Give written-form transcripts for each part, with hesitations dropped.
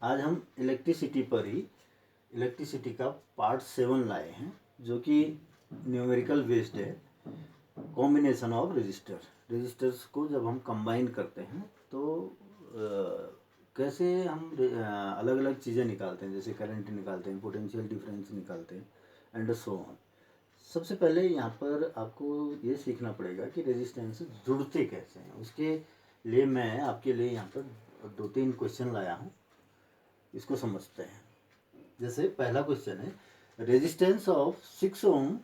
आज हम इलेक्ट्रिसिटी पर ही इलेक्ट्रिसिटी का पार्ट 7 लाए हैं, जो कि न्यूमेरिकल बेस्ड है। कॉम्बिनेशन ऑफ रजिस्टर्स को जब हम कंबाइन करते हैं तो कैसे हम अलग अलग चीज़ें निकालते हैं, जैसे करंट निकालते हैं, पोटेंशियल डिफरेंस निकालते हैं एंड सो ऑन। सबसे पहले यहाँ पर आपको ये सीखना पड़ेगा कि रेजिस्टेंस जुड़ते कैसे हैं। उसके लिए मैं आपके लिए यहाँ पर 2-3 क्वेश्चन लाया हूँ, इसको समझते हैं। जैसे पहला क्वेश्चन है, resistance of 6 ohm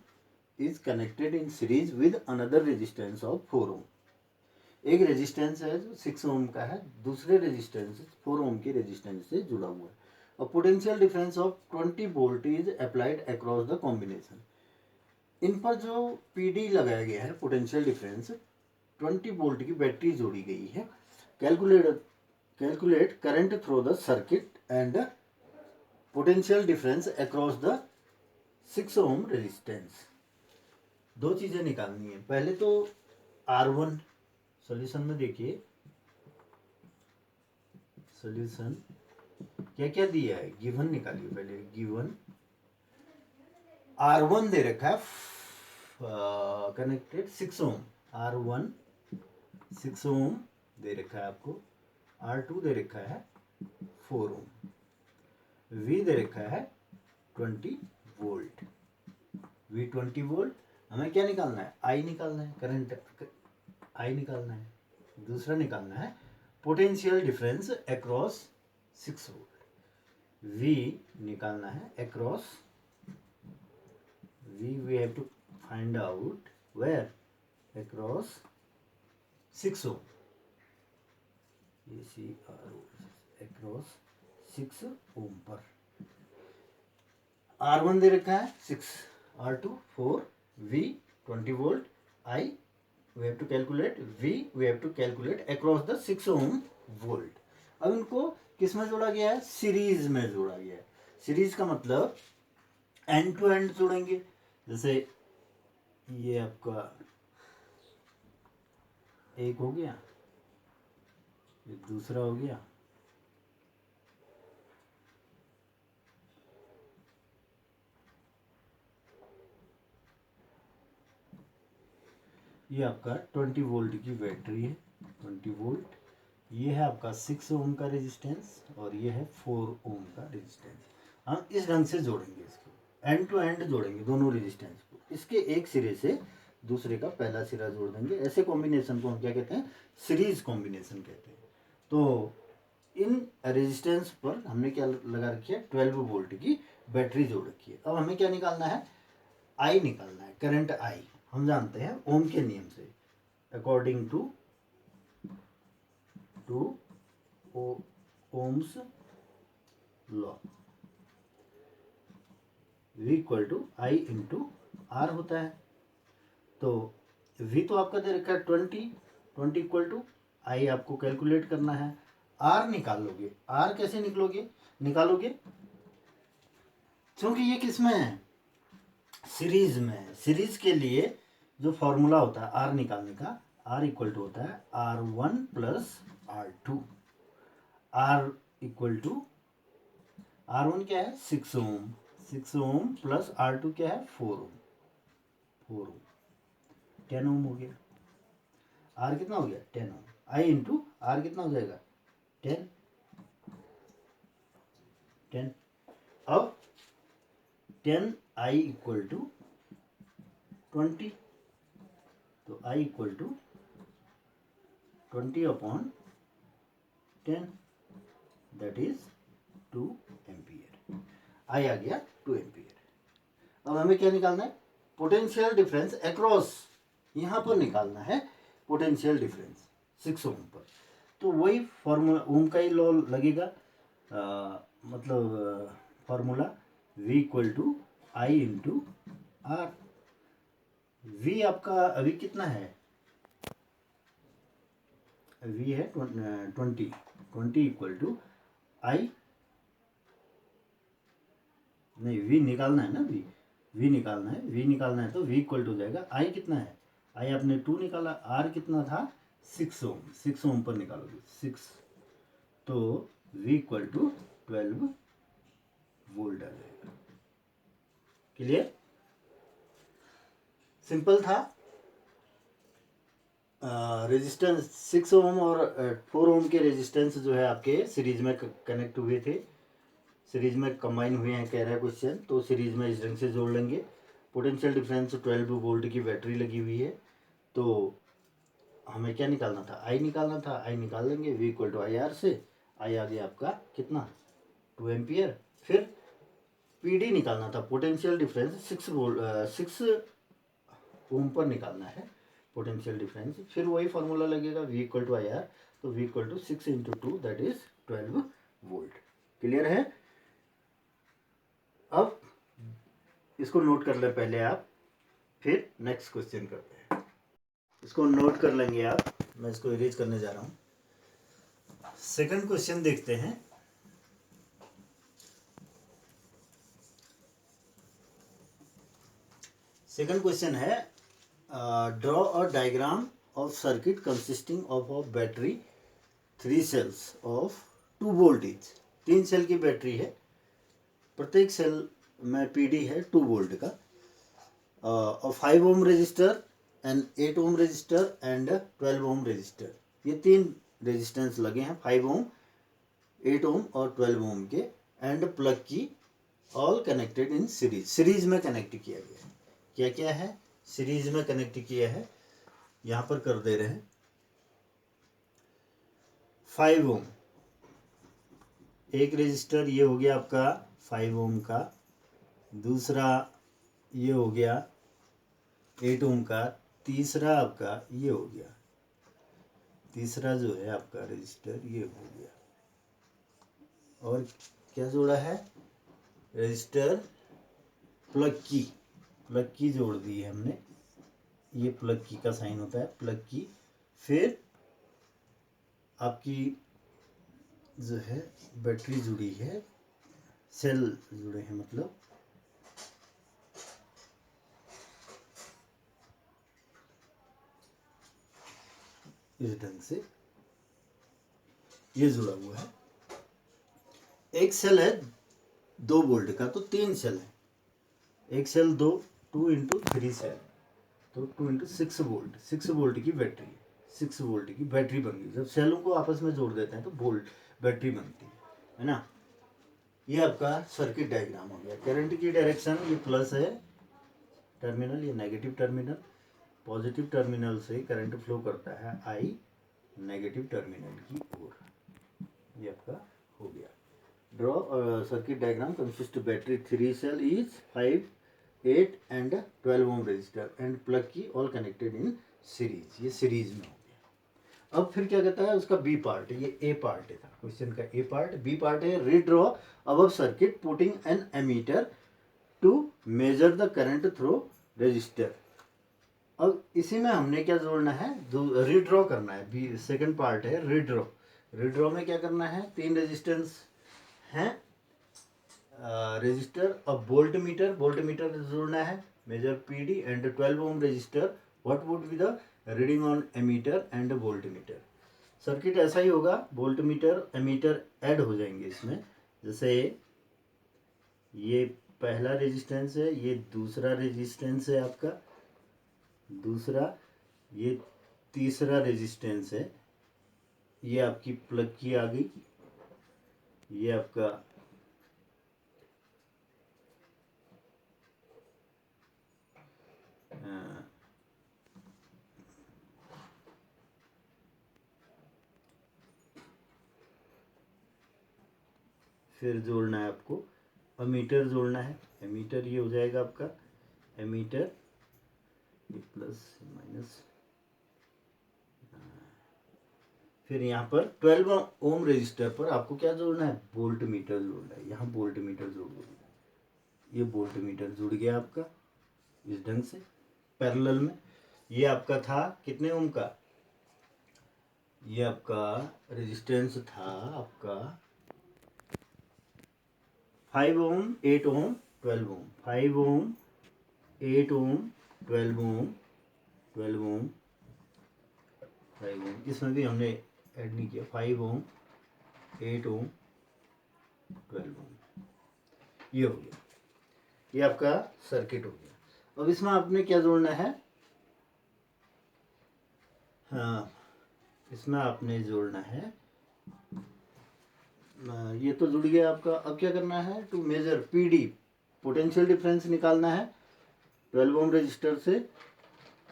is connected in series with another resistance of 4 ohm. एक रेजिस्टेंस है जो 6 ओम का है, दूसरे रेजिस्टेंस 4 ओम की रेजिस्टेंस से जुड़ा हुआ है, और potential difference of 20 volt is applied across the combination. इन पर जो पीडी लगाया गया है, पोटेंशियल डिफरेंस, 20 वोल्ट की बैटरी जोड़ी गई है। Calculate current through the circuit and potential difference across the 6 ohm resistance. दो चीज़ें निकालनी है। पहले तो R1 सॉल्यूशन में देखिए, सॉल्यूशन क्या क्या दिया है, गिवन निकालिए। पहले गिवन R1 दे रखा है कनेक्टेड 6 ओम, R1 6 ओम दे रखा है आपको, R2 दे रखा है 4 ओम, V दे रखा है 20 वोल्ट। V 20 volt. हमें क्या निकालना है? I निकालना है, करंट I निकालना है। दूसरा निकालना है potential difference across 6 volt. V निकालना है across, V we have to find out where across 6 ohm, across 6 ohm पर। R1 दे रखा है 6, R2 4, V 20 volt, I we have to calculate, V we have to calculate across the 6 ohm volt. अब इनको किस में जोड़ा गया है? सीरीज में जोड़ा गया है। सीरीज का मतलब एंड टू एंड जोड़ेंगे। जैसे ये आपका एक हो गया, ये दूसरा हो गया, ये आपका 20 वोल्ट की बैटरी है, 20 वोल्ट। ये है आपका 6 ओम का रेजिस्टेंस और ये है 4 ओम का रेजिस्टेंस। हम इस ढंग से जोड़ेंगे, इसको एंड टू एंड जोड़ेंगे दोनों रेजिस्टेंस को। इसके एक सिरे से दूसरे का पहला सिरा जोड़ देंगे। ऐसे कॉम्बिनेशन को हम क्या कहते हैं? सीरीज कॉम्बिनेशन कहते हैं। तो इन रेजिस्टेंस पर हमने क्या लगा रखी है? 12 वोल्ट की बैटरी जोड़ रखी है। अब हमें क्या निकालना है? आई निकालना है, करंट आई। हम जानते हैं ओम के नियम से, according to ohm's law, V equal to I into R होता है। तो V तो आपका दे रखा है 20 इक्वल टू आई, आपको कैलकुलेट करना है। R निकालोगे, R कैसे निकालोगे? क्योंकि ये किस में है? सीरीज में है। सीरीज के लिए जो फॉर्मूला होता है R निकालने का, R इक्वल टू होता है R1 plus R2। R equal to R1 क्या है? 6 ओम, 6 ओम प्लस R2 क्या है? 4 ओम, 4 ओम, 10 ओम हो गया। R कितना हो गया? 10 ओम। I इंटू R कितना हो जाएगा? 10। अब 10 I इक्वल टू 20, तो I equal to 20 upon 10, that is 2 ampere. I आ गया 2 एम्पियर। अब हमें क्या निकालना है? पोटेंशियल डिफरेंस अक्रॉस, यहाँ पर निकालना है पोटेंशियल डिफरेंस 6 ओम पर। तो वही फॉर्मूला, ओम का ही लॉ लगेगा, मतलब formula V equal to I into R. V आपका अभी कितना है? V है 20 इक्वल टू आई, नहीं V निकालना है ना, V निकालना है, तो V इक्वल टू जाएगा I कितना है? I आपने 2 निकाला, R कितना था? 6 ओम, 6 ओम पर निकालोगे 6, तो V इक्वल टू 12 वोल्ट आ जाएगा। क्लियर? सिंपल था। रेजिस्टेंस 6 ओम और 4 ओम के रेजिस्टेंस जो है आपके सीरीज में कनेक्ट हुए थे, सीरीज में कंबाइन हुए हैं कह रहा है क्वेश्चन, तो सीरीज में इस ढंग से जोड़ लेंगे। पोटेंशियल डिफरेंस 12 वोल्ट की बैटरी लगी हुई है, तो हमें क्या निकालना था, आई निकालना था। आई निकाल लेंगे, V equal to I R से। आई आ गया आपका कितना, 2 एम्पियर। फिर PD निकालना था, पोटेंशियल डिफरेंस 6 ओम पर निकालना है पोटेंशियल डिफरेंस। फिर वही फार्मूला लगेगा, V equal to I R, तो V equal to 6 into 2 that is 12 volt. Clear है? अब इसको नोट कर ले पहले आप, फिर नेक्स्ट क्वेश्चन करते हैं। इसको नोट कर लेंगे आप, मैं इसको इरेज करने जा रहा हूं। सेकंड क्वेश्चन देखते हैं। सेकंड क्वेश्चन है, draw a diagram of circuit consisting of a battery 3 cells of 2 volt each. 3 cell की बैटरी है, प्रत्येक सेल में PD है 2 वोल्ट का, और 5 ohm resistor and 8 ohm resistor and 12 ohm resistor. ये 3 रेजिस्टेंस लगे हैं, 5 ओम, 8 ओम और 12 ओम के, and plug key all connected in series. Series में कनेक्ट किया गया है। क्या क्या है, सीरीज में कनेक्ट किया है, यहाँ पर कर दे रहे हैं। 5 ओम एक रजिस्टर, ये हो गया आपका 5 ओम का। दूसरा ये हो गया 8 ओम का। तीसरा आपका ये हो गया, तीसरा जो है आपका रजिस्टर ये हो गया। और क्या जोड़ा है, रजिस्टर प्लग की जोड़ दी है हमने। ये प्लग की का साइन होता है, प्लग की। फिर आपकी जो है बैटरी जुड़ी है, सेल जुड़े हैं, मतलब इस ढंग से ये जुड़ा हुआ है। एक सेल है 2 वोल्ट का, तो 3 सेल है। एक सेल 2 इंटू 3 सेल, तो 2 इंटू 6 वोल्ट। 6 वोल्ट की बैटरी है, 6 वोल्ट की बैटरी बन गई। जब सेलों को आपस में जोड़ देते हैं तो वोल्ट बैटरी बनती है ना। ये आपका सर्किट डायग्राम हो गया। करंट की डायरेक्शन, ये प्लस है टर्मिनल, ये नेगेटिव टर्मिनल। पॉजिटिव टर्मिनल से करंट फ्लो करता है आई नेगेटिव टर्मिनल की ओर। ये आपका हो गया। Draw circuit diagram consist battery 3 cell is 5, 8 and 12 ohm resistor and plug key all connected in series. ये सीरीज में हो गया। अब फिर क्या कहता है, उसका बी पार्ट है, ये ए पार्ट है क्वेश्चन का। ए पार्ट, बी पार्ट है, redraw above circuit putting an ammeter to measure the current through resistor. अब इसी में हमने क्या जोड़ना है, रीड्रॉ करना है। बी सेकंड पार्ट है रीड्रॉ। रीड्रॉ में क्या करना है, 3 रेजिस्टेंस हैं, रजिस्टर। अब वोल्ट मीटर जोड़ना है, measure PD and 12 ohm resistor. What would be the reading on ammeter and voltmeter. Circuit ऐसा ही होगा, वोल्ट मीटर एमीटर ऐड हो जाएंगे इसमें। जैसे ये पहला रेजिस्टेंस है, ये दूसरा रेजिस्टेंस है आपका, दूसरा, ये तीसरा रेजिस्टेंस है, ये आपकी प्लग की आ गई, ये आपका फिर जोड़ना है आपको, एमीटर जोड़ना है। एमीटर ये हो जाएगा आपका एमीटर, ये प्लस माइनस। फिर यहाँ पर 12 ओम रजिस्टर पर आपको क्या जोड़ना है, वोल्ट मीटर जोड़ना है। यहाँ वोल्ट मीटर जोड़ दो, ये वोल्ट मीटर जुड़ गया आपका इस ढंग से पैरेलल में। ये आपका था कितने ओम का, ये आपका रेजिस्टेंस था आपका 5 ओम, 8 ओम, 12 ओम। 5 ओम, 8 ओम, 12 ओम, 12 ओम, 5 ओम। इसमें भी हमने ऐड नहीं किया। 5 ओम, 8 ओम, 12 ओम। ये हो गया, ये आपका सर्किट हो गया। अब इसमें आपने क्या जोड़ना है, हाँ इसमें आपने जोड़ना है, ये तो जुड़ गया आपका। अब क्या करना है, to measure PD, potential difference निकालना है 12 ओम रजिस्टर से,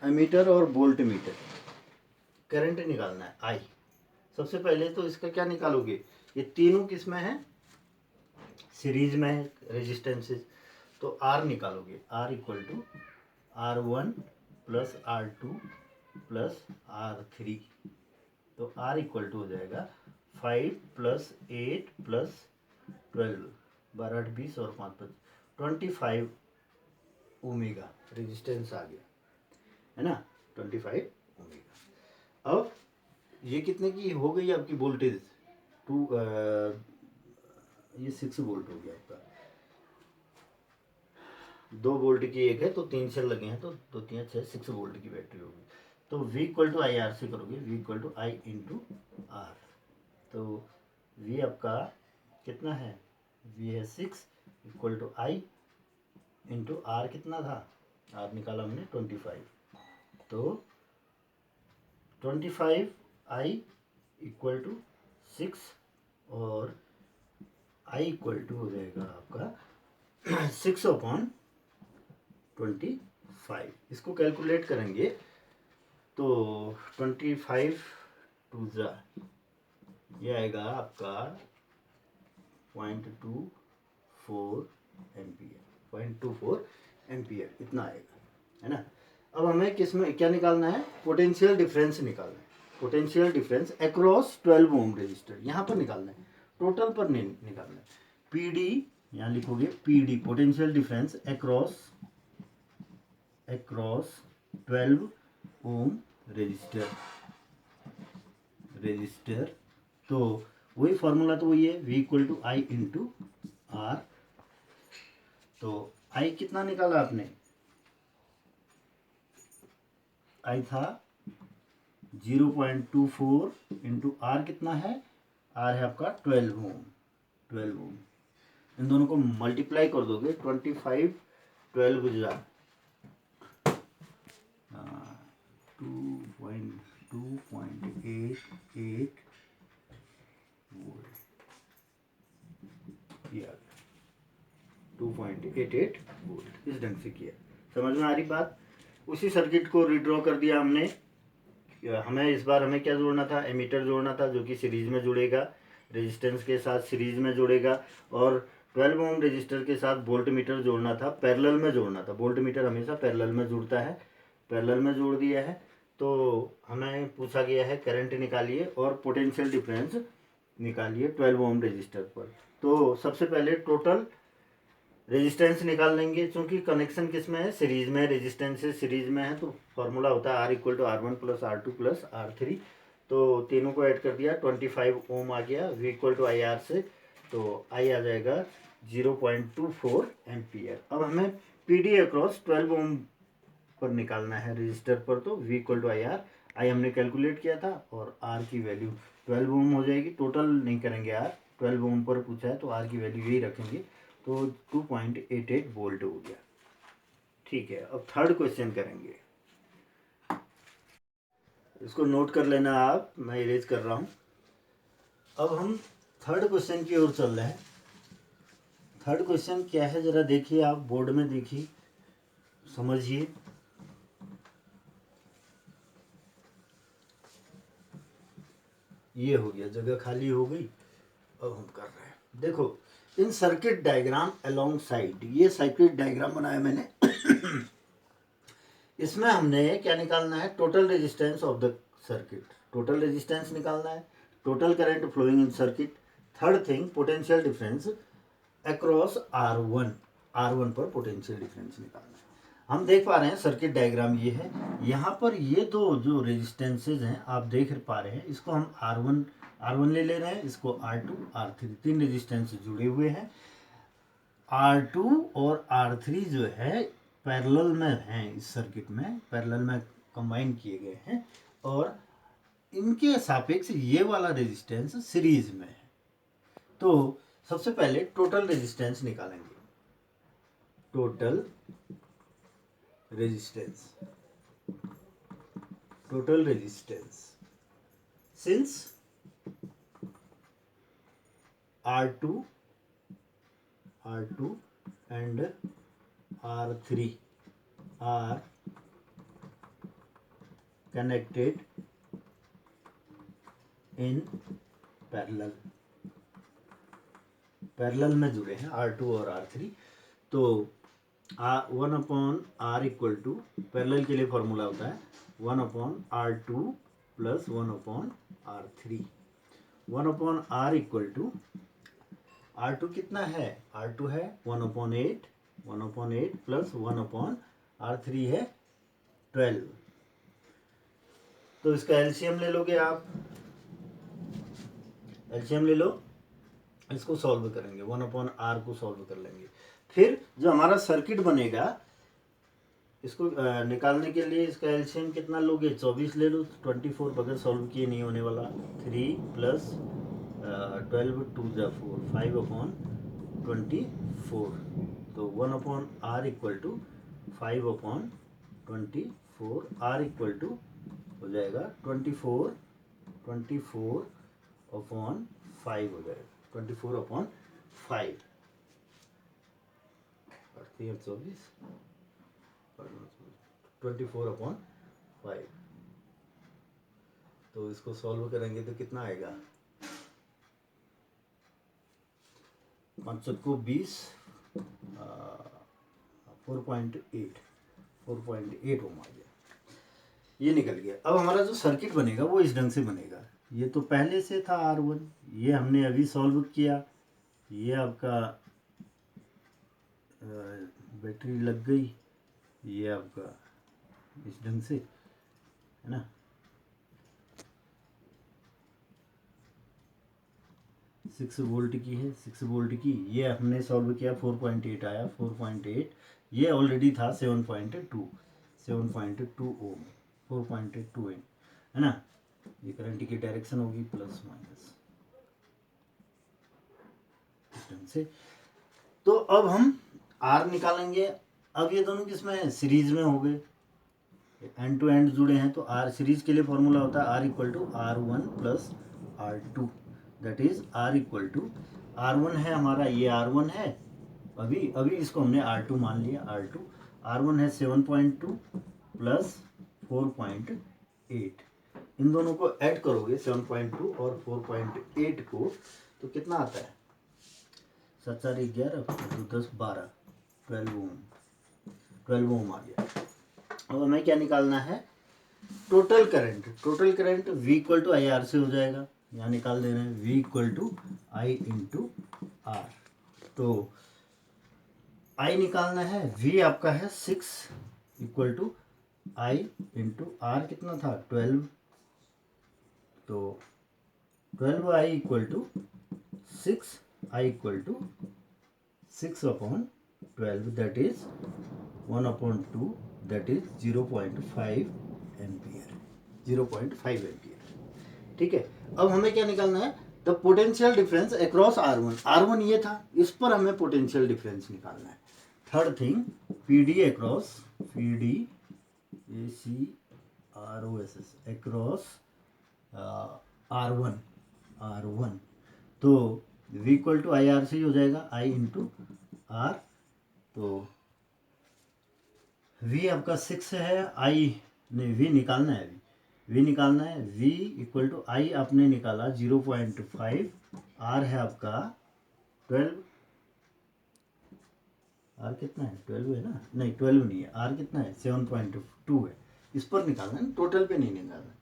एमीटर और वोल्ट मीटर, करंट निकालना है आई। सबसे पहले तो इसका क्या निकालोगे, ये तीनों किस में है, सीरीज में है रेजिस्टेंसेस, तो आर निकालोगे, R equal to R1 plus R2 plus R3, तो R इक्वल टू हो जाएगा 5 प्लस 8 प्लस 12, 12 8 20 और 5 25 ओमेगा रेजिस्टेंस आ गया, है ना, 25 ओमेगा। अब ये कितने की हो गई आपकी वोल्टेज, ये 6 वोल्ट हो गया आपका, 2 वोल्ट की एक है तो 3 सेल लगे हैं, तो 2 3 6 6 वोल्ट की बैटरी होगी। तो V equal to I R से करोगे, V equal to I into R, तो V आपका कितना है, V है 6 equal to I into R, कितना था, आर निकाला हमने 25, तो 25 आई इक्वल टू 6 और आई इक्वल टू हो जाएगा आपका 6/25। इसको कैलकुलेट करेंगे तो 25 टू ज़ा ये आएगा आपका 0.24 एम्पियर, 0.24 एम्पियर इतना आएगा, है ना। अब हमें किस में क्या निकालना है, पोटेंशियल डिफरेंस निकालना है, potential difference across 12 ohm register, यहाँ पर निकालना है, टोटल पर नहीं निकालना है। पीडी यहाँ लिखोगे, PD potential difference across 12 ohm resistor, तो वही फॉर्मूला तो वही है, V equal to I into R. तो आई कितना निकाला आपने, आई था 0.24 इंटू आर कितना है, आर है आपका 12 ओम, 12 ओम। इन दोनों को मल्टीप्लाई कर दोगे, 25 12 जा 2.88 वोल्ट, ये आ गया 2.88 वोल्ट। इस ढंग से किया, समझ में आ रही बात। उसी सर्किट को रिड्रॉ कर दिया हमने। हमें इस बार हमें क्या जोड़ना था, एमीटर जोड़ना था, जो कि सीरीज में जुड़ेगा, रेजिस्टेंस के साथ सीरीज में जुड़ेगा, और 12 ओम रजिस्टर के साथ वोल्ट मीटर जोड़ना था, पैरेलल में जोड़ना था। वोल्ट मीटर हमेशा पैरेलल में जुड़ता है, पैरेलल में जोड़ दिया है। तो हमें पूछा गया है करंट निकालिए और पोटेंशियल डिफरेंस निकालिए 12 ओम रजिस्टर पर। तो सबसे पहले टोटल रेजिस्टेंस निकाल लेंगे, क्योंकि कनेक्शन किस में है, सीरीज में, रेजिस्टेंस से सीरीज में है, तो फॉर्मूला होता है R equal to R1 plus R2 plus R3। तो तीनों को ऐड कर दिया, 25 ओम आ गया V equal to I R से, तो आई आ जाएगा 0.24 एम्पियर। अब हमें PD अक्रॉस 12 ओम पर निकालना है रजिस्टर पर, तो V equal to I R, I हमने कैलकुलेट किया था, और R की वैल्यू 12 ओम हो जाएगी, टोटल नहीं करेंगे R, 12 ओम पर पूछा है तो R की वैल्यू यही रखेंगे, तो 2.88 वोल्ट हो गया। ठीक है, अब थर्ड क्वेश्चन करेंगे, इसको नोट कर लेना आप, मैं इरेज कर रहा हूँ। अब हम थर्ड क्वेश्चन की ओर चल रहे हैं। थर्ड क्वेश्चन क्या है, जरा देखिए, आप बोर्ड में देखिए, समझिए। ये हो गया, जगह खाली हो गई, अब हम कर रहे हैं। देखो, in circuit diagram alongside, ये सर्किट डायग्राम बनाया मैंने इसमें हमने क्या निकालना है, total resistance of the circuit, total resistance निकालना है, total current flowing in circuit, third thing potential difference across R1 पर पोटेंशियल डिफरेंस निकालना है। हम देख पा रहे हैं सर्किट डायग्राम ये है, यहाँ पर ये दो जो रेजिस्टेंसेज हैं आप देख पा रहे हैं, इसको हम R1 ले रहे हैं, इसको R2 R3, तीन रेजिस्टेंस जुड़े हुए हैं। R2 और R3 जो है पैरेलल में हैं, इस सर्किट में पैरेलल में कंबाइन किए गए हैं, और इनके सापेक्ष ये वाला रेजिस्टेंस सीरीज में है। तो सबसे पहले टोटल रेजिस्टेंस निकालेंगे, total resistance, total resistance since R2 and R3 are connected in parallel, parallel में जुड़े हैं R2 और R3। तो 1/R इक्वल टू, पैरेलल के लिए फॉर्मूला होता है 1/R2 plus 1/R3। 1/R equal to, R2 कितना है, R2 है 1/8, 1/8 प्लस 1/R3 है 12। तो इसका एलसीएम ले लोगे आप, एलसीएम ले लो, इसको सॉल्व करेंगे, 1/R को सॉल्व कर लेंगे। फिर जो हमारा सर्किट बनेगा, इसको निकालने के लिए इसका एलसीएम कितना लोगे, 24 ले लो, 24 बगैर सॉल्व किए नहीं होने वाला। 3 प्लस 12 2 जा 4, 5/24। तो 1/R equal to 5/24, R equal to हो जाएगा 24/5 हो जाएगा, 24/5। 24/5। तो इसको सॉल्व करेंगे तो कितना आएगा, 5 को 20, 4.8 ओम आ गया, ये निकल गया। अब हमारा जो सर्किट बनेगा वो इस ढंग से बनेगा। ये तो पहले से था R1, ये हमने अभी सॉल्व किया, ये आपका बैटरी लग गई, ये आपका इस ढंग से है ना, 6 वोल्ट की है, 6 वोल्ट की, ये हमने सॉल्व किया, 4.8 आया, 4.8, ये ऑलरेडी था 7.2 ओम, 4.2 है ना। ये करंट की डायरेक्शन होगी प्लस माइनस इस ढंग से। तो अब हम R निकालेंगे। अब ये दोनों किसमें है, सीरीज में हो गए, एंड टू एंड जुड़े हैं। तो R सीरीज के लिए फॉर्मूला होता है R equal to R1 plus R2, that is R equal to, R1 है हमारा, ये R1 है, अभी इसको हमने R2 मान लिया, R1 है 7.2 प्लस 4.8, इन दोनों को ऐड करोगे 7.2 और 4.8 को, तो कितना आता है, 7 4 11 10 12, 12 ओम आ गया। अब हमें क्या निकालना है, total current, total current V equal to I R से हो जाएगा, यहाँ निकाल दे रहे हैं V equal to I into R. तो I निकालना है, V आपका है 6 equal to I into R, कितना था 12, तो 12I equal to 6, I equal to 6/12, that is 1/2, that is 0.5 ampere, 0.5 ampere. ठीक है, अब हमें क्या निकालना है, the potential difference across R1 ये था, इस पर हमें पोटेंशियल डिफरेंस निकालना है। Third thing, PD across, PD ACROSS across R1, तो V equal to I R से ही हो जाएगा, I इंटू आर। तो V आपका 6 है, I नहीं, V निकालना है, V निकालना है, V इक्वल टू I आपने निकाला 0.5, R है आपका 12, R कितना है 12 है ना, नहीं 12 नहीं है, R कितना है 7.2 है, इस पर निकालना है, टोटल पे नहीं निकालना,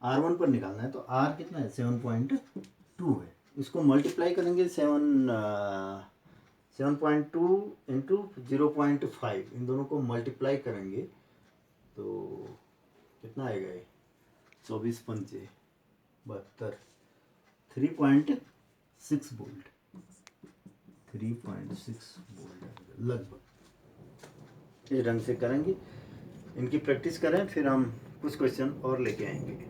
R1 पर निकालना है। तो R कितना है 7.2 है, इसको मल्टीप्लाई करेंगे 7.2 इंटू 0.5, इन दोनों को मल्टीप्लाई करेंगे तो कितना आएगा ये, 24 पंचे 72, 3.6 वोल्ट, 3.6 वोल्ट लगभग। इस ढंग से करेंगे, इनकी प्रैक्टिस करें, फिर हम कुछ क्वेश्चन और लेके आएंगे।